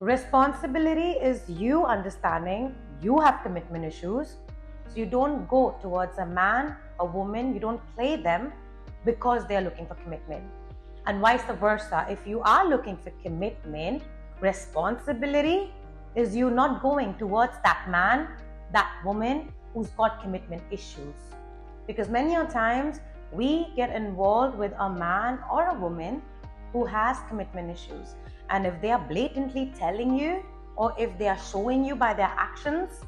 Responsibility is you understanding you have commitment issues. So you don't go towards a man, a woman, you don't play them because they are looking for commitment. And vice versa, if you are looking for commitment, responsibility is you not going towards that man, that woman who's got commitment issues. Because many a times we get involved with a man or a woman who has commitment issues. And if they are blatantly telling you, or if they are showing you by their actions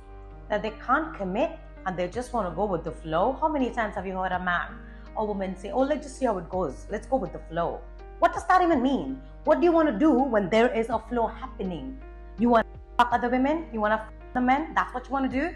that they can't commit and they just want to go with the flow, how many times have you heard a man or woman say, oh, let's just see how it goes, let's go with the flow? What does that even mean? What do you want to do when there is a flow happening? You want to fuck other women? You want to fuck the men? That's what you want to do?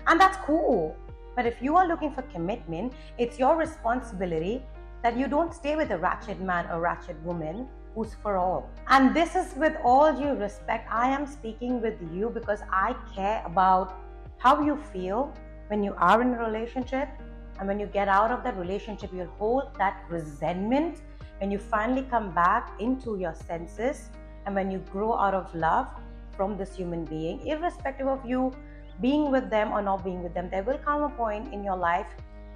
And that's cool. But if you are looking for commitment, it's your responsibility that you don't stay with a ratchet man or ratchet woman who's for all. And this is with all due respect. I am speaking with you because I care about how you feel when you are in a relationship, and when you get out of that relationship, you'll hold that resentment. When you finally come back into your senses, and when you grow out of love from this human being, irrespective of you being with them or not being with them, there will come a point in your life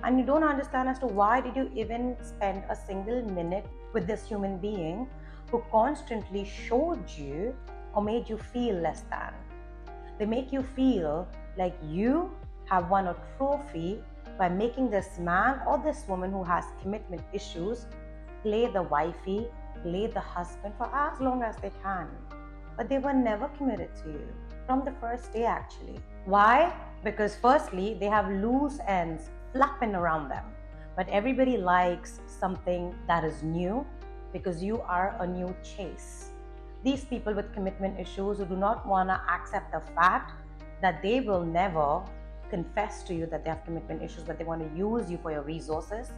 and you don't understand as to why did you even spend a single minute with this human being who constantly showed you or made you feel less than. They make you feel like you have won a trophy by making this man or this woman who has commitment issues play the wifey, play the husband for as long as they can. But they were never committed to you from the first day actually. Why? Because firstly, they have loose ends flapping around them. But everybody likes something that is new because you are a new chase. These people with commitment issues who do not want to accept the fact that they will never confess to you that they have commitment issues, but they want to use you for your resources.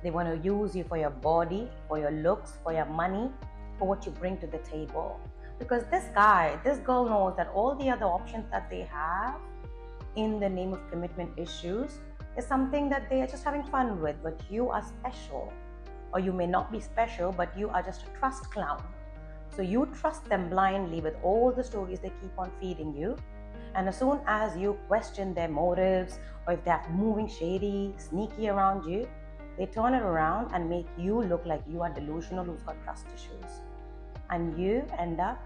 They want to use you for your body, for your looks, for your money, for what you bring to the table. Because this guy, this girl knows that all the other options that they have in the name of commitment issues is something that they are just having fun with, but you are special. Or you may not be special, but you are just a trust clown. So you trust them blindly with all the stories they keep on feeding you. And as soon as you question their motives, or if they're moving shady, sneaky around you, they turn it around and make you look like you are delusional who's got trust issues. And you end up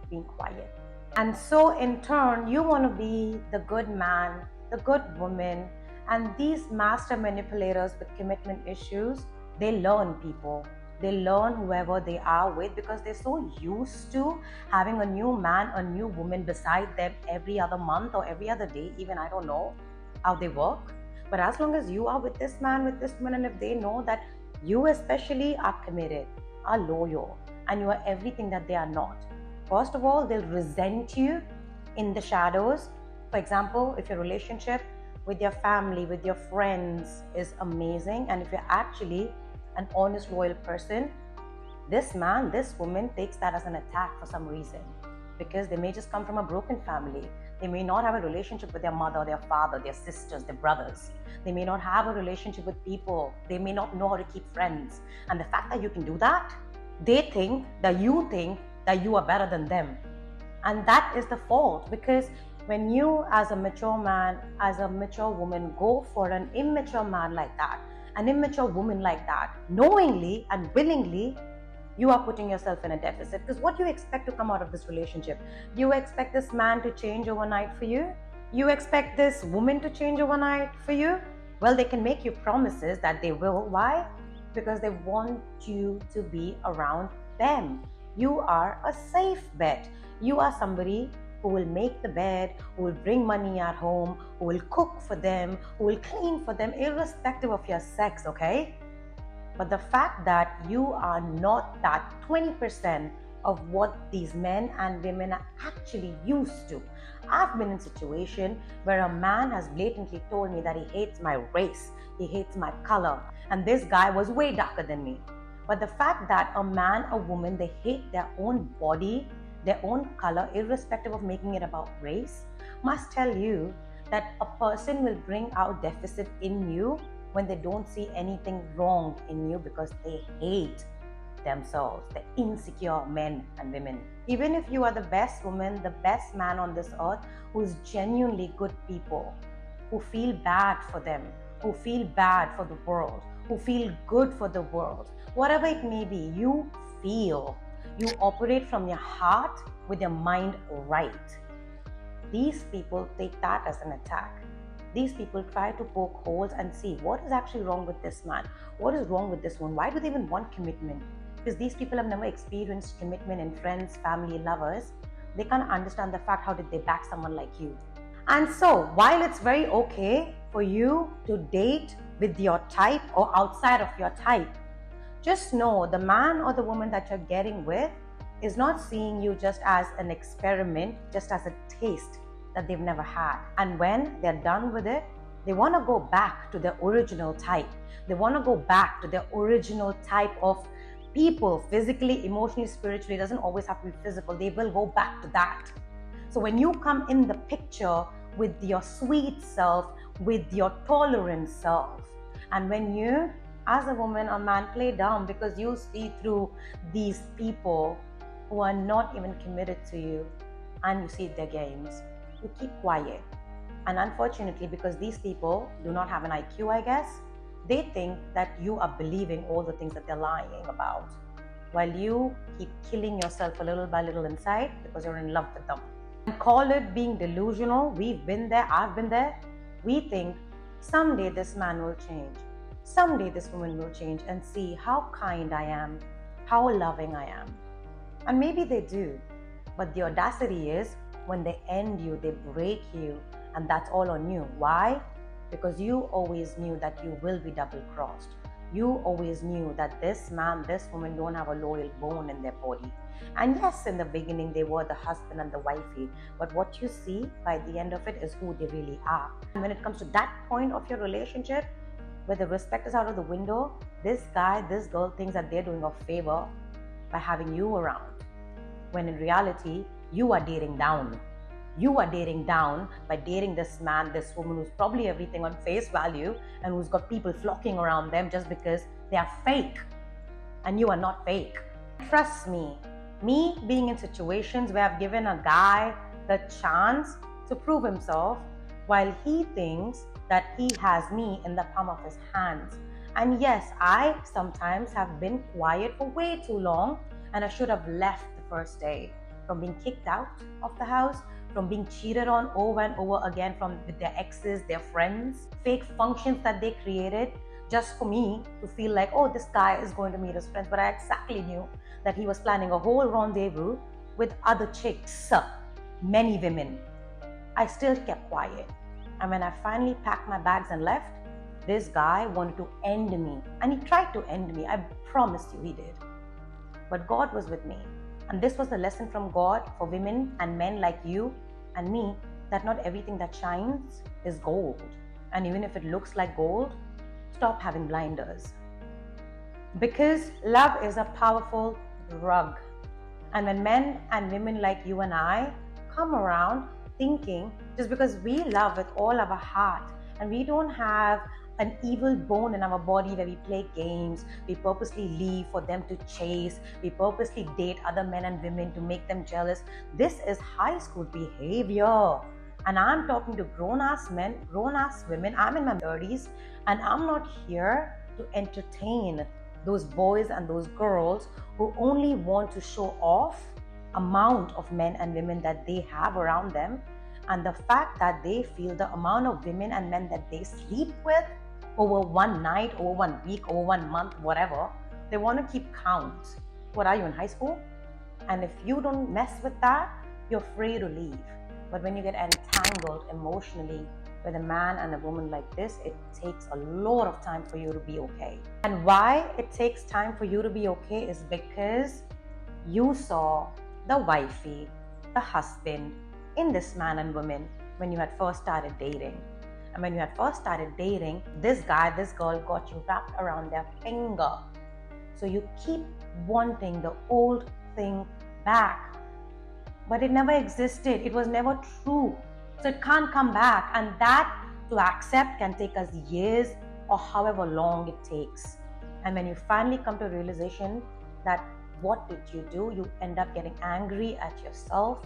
being quiet. And so in turn, you want to be the good man, the good woman, and these master manipulators with commitment issues, they learn people. They learn whoever they are with because they're so used to having a new man, a new woman beside them every other month or every other day. Even I don't know how they work. But as long as you are with this man, with this woman, and if they know that you especially are committed, are loyal, and you are everything that they are not, first of all, they'll resent you in the shadows. For example, if your relationship with your family, with your friends is amazing, and if you're actually an honest, loyal person, this man, this woman takes that as an attack for some reason, because they may just come from a broken family. They may not have a relationship with their mother, their father, their sisters, their brothers. They may not have a relationship with people. They may not know how to keep friends. And the fact that you can do that, they think that you are better than them. And that is the fault, because when you as a mature man, as a mature woman, go for an immature man like that, an immature woman like that, knowingly and willingly, you are putting yourself in a deficit. Because what do you expect to come out of this relationship? Do you expect this man to change overnight for you? You expect this woman to change overnight for you? Well, they can make you promises that they will. Why? Because they want you to be around them. You are a safe bet. You are somebody who will make the bed, who will bring money at home, who will cook for them, who will clean for them, irrespective of your sex, okay? But the fact that you are not that 20% of what these men and women are actually used to. I've been in a situation where a man has blatantly told me that he hates my race, he hates my color, and this guy was way darker than me. But the fact that a man, a woman, they hate their own body, their own color, irrespective of making it about race, must tell you that a person will bring out deficit in you when they don't see anything wrong in you, because they hate themselves, the insecure men and women. Even if you are the best woman, the best man on this earth, who's genuinely good people, who feel bad for them, who feel bad for the world, who feel good for the world, whatever it may be, you feel. You operate from your heart with your mind right. These people take that as an attack. These people try to poke holes and see what is actually wrong with this man, what is wrong with this one, why do they even want commitment? Because these people have never experienced commitment in friends, family, lovers. They can't understand the fact, how did they back someone like you? And so, while it's very okay for you to date with your type or outside of your type, just know the man or the woman that you're getting with is not seeing you just as an experiment, just as a taste that they've never had. And when they're done with it, they want to go back to their original type. They want to go back to their original type of people, physically, emotionally, spiritually. It doesn't always have to be physical. They will go back to that. So when you come in the picture with your sweet self, with your tolerant self, and when you, as a woman or man, play dumb because you see through these people who are not even committed to you, and you see their games, you keep quiet. And unfortunately, because these people do not have an IQ, I guess, they think that you are believing all the things that they're lying about, while you keep killing yourself a little by little inside because you're in love with them. And call it being delusional. We've been there, I've been there. We think someday this man will change, someday this woman will change, and see how kind I am, how loving I am. And maybe they do, but the audacity is when they end you, they break you, and that's all on you. Why? Because you always knew that you will be double-crossed. You always knew that this man, this woman don't have a loyal bone in their body. And yes, in the beginning, they were the husband and the wifey, but what you see by the end of it is who they really are. And when it comes to that point of your relationship, where the respect is out of the window, this guy, this girl thinks that they're doing a favor by having you around, when in reality, you are dating down. You are dating down by dating this man, this woman who's probably everything on face value and who's got people flocking around them just because they are fake. And you are not fake. Trust me being in situations where I've given a guy the chance to prove himself while he thinks that he has me in the palm of his hands. And yes, I sometimes have been quiet for way too long, and I should have left the first day, from being kicked out of the house, from being cheated on over and over again with their exes, their friends, fake functions that they created just for me to feel like, oh, this guy is going to meet his friends. But I exactly knew that he was planning a whole rendezvous with other chicks, many women. I still kept quiet. And when I finally packed my bags and left, this guy wanted to end me. And he tried to end me. I promise you he did. But God was with me. And this was the lesson from God for women and men like you and me, that not everything that shines is gold. And even if it looks like gold, stop having blinders. Because love is a powerful drug. And when men and women like you and I come around thinking just because we love with all of our heart and we don't have an evil bone in our body where we play games, we purposely leave for them to chase, we purposely date other men and women to make them jealous. This is high school behavior. And I'm talking to grown-ass men, grown-ass women. I'm in my 30s and I'm not here to entertain those boys and those girls who only want to show off amount of men and women that they have around them, and the fact that they feel the amount of women and men that they sleep with over one night, over 1 week, over 1 month, whatever, they want to keep count. What are you, in high school? And if you don't mess with that, you're free to leave. But when you get entangled emotionally with a man and a woman like this, it takes a lot of time for you to be okay. And why it takes time for you to be okay is because you saw the wifey, the husband in this man and woman when you had first started dating. And when you had first started dating, this guy, this girl got you wrapped around their finger. So you keep wanting the old thing back. But it never existed. It was never true. So it can't come back. And that to accept can take us years or however long it takes. And when you finally come to a realization that what did you do? You end up getting angry at yourself,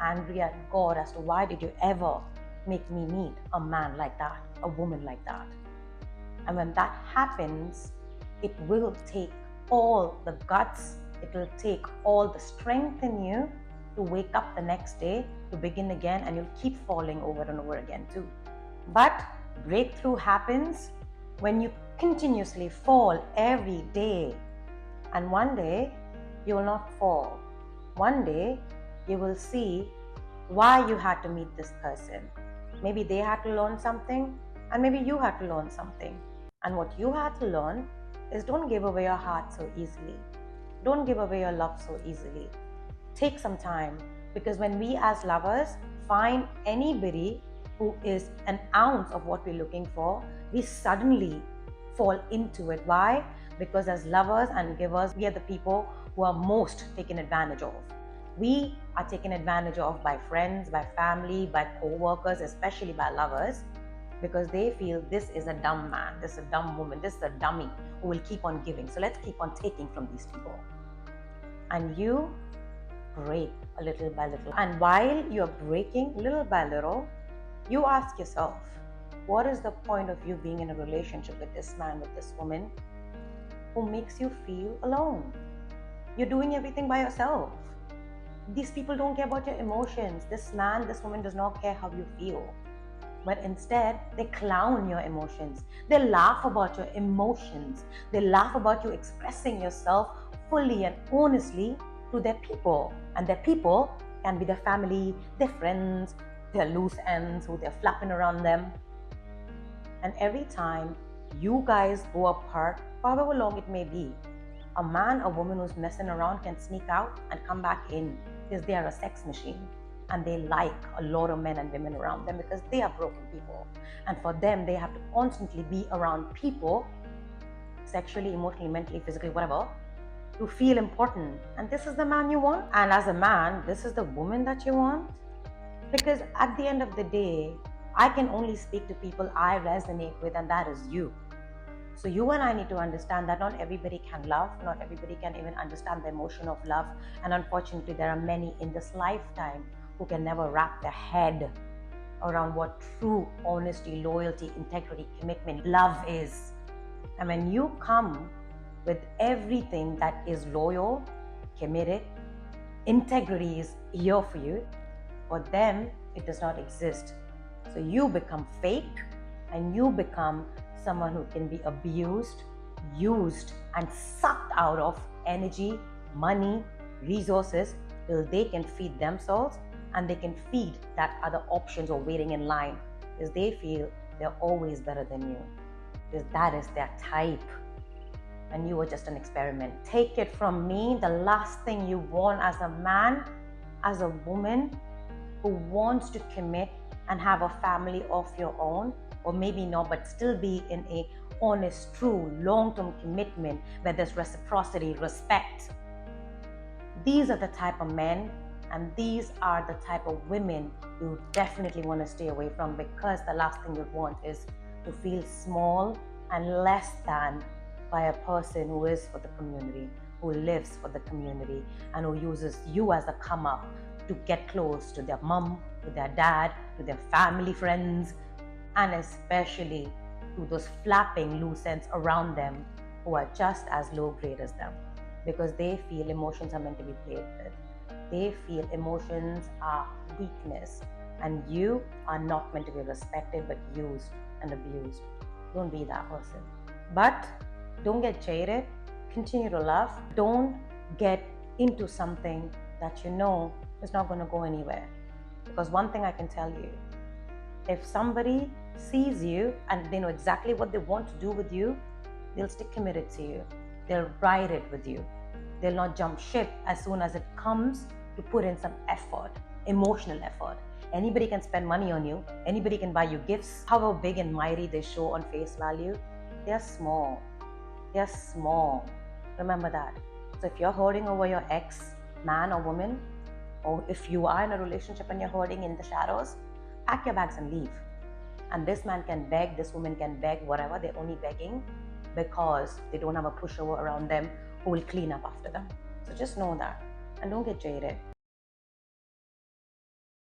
angry at God as to why did you ever make me meet a man like that, a woman like that. And when that happens, it will take all the guts, it will take all the strength in you to wake up the next day, to begin again, and you'll keep falling over and over again too. But breakthrough happens when you continuously fall every day. And one day, you will not fall. One day, you will see why you had to meet this person. Maybe they had to learn something, and maybe you had to learn something. And what you had to learn is don't give away your heart so easily. Don't give away your love so easily. Take some time, because when we as lovers find anybody who is an ounce of what we're looking for, we suddenly fall into it. Why? Because as lovers and givers, we are the people who are most taken advantage of. We are taken advantage of by friends, by family, by co-workers, especially by lovers, because they feel this is a dumb man, this is a dumb woman, this is a dummy who will keep on giving. So let's keep on taking from these people. And you break a little by little. And while you're breaking little by little, you ask yourself, what is the point of you being in a relationship with this man, with this woman who makes you feel alone? You're doing everything by yourself. These people don't care about your emotions. This man, this woman does not care how you feel. But instead, they clown your emotions. They laugh about your emotions. They laugh about you expressing yourself fully and honestly to their people. And their people can be their family, their friends, their loose ends who they're flapping around them. And every time you guys go apart, however long it may be, a man or woman who's messing around can sneak out and come back in, because they are a sex machine. And they like a lot of men and women around them because they are broken people. And for them, they have to constantly be around people, sexually, emotionally, mentally, physically, whatever, to feel important. And this is the man you want. And as a man, this is the woman that you want. Because at the end of the day, I can only speak to people I resonate with, and that is you. So you and I need to understand that not everybody can love, not everybody can even understand the emotion of love. And unfortunately, there are many in this lifetime who can never wrap their head around what true honesty, loyalty, integrity, commitment, love is. And when you come with everything that is loyal, committed, integrity is here for you, for them, it does not exist. So you become fake, and you become someone who can be abused, used, and sucked out of energy, money, resources, till they can feed themselves and they can feed that other options or waiting in line, because they feel they're always better than you, because that is their type. And you are just an experiment. Take it from me, the last thing you want as a man, as a woman who wants to commit and have a family of your own, or maybe not, but still be in a honest, true, long-term commitment where there's reciprocity, respect. These are the type of men and these are the type of women you definitely want to stay away from, because the last thing you want is to feel small and less than by a person who is for the community, who lives for the community, and who uses you as a come up to get close to their mom, to their dad, to their family, friends, and especially to those flapping loose ends around them who are just as low grade as them, because they feel emotions are meant to be played with. They feel emotions are weakness, and you are not meant to be respected but used and abused. Don't be that person. But don't get jaded. Continue to love. Don't get into something that you know is not going to go anywhere. Because one thing I can tell you, if somebody sees you and they know exactly what they want to do with you, they'll stay committed to you. They'll ride it with you. They'll not jump ship as soon as it comes to put in some effort, emotional effort. Anybody can spend money on you. Anybody can buy you gifts. However big and mighty they show on face value, they're small. They're small. Remember that. So if you're holding over your ex, man or woman, or if you are in a relationship and you're holding in the shadows, pack your bags and leave. And this man can beg, this woman can beg, whatever. They're only begging because they don't have a pushover around them who will clean up after them. So just know that and don't get jaded.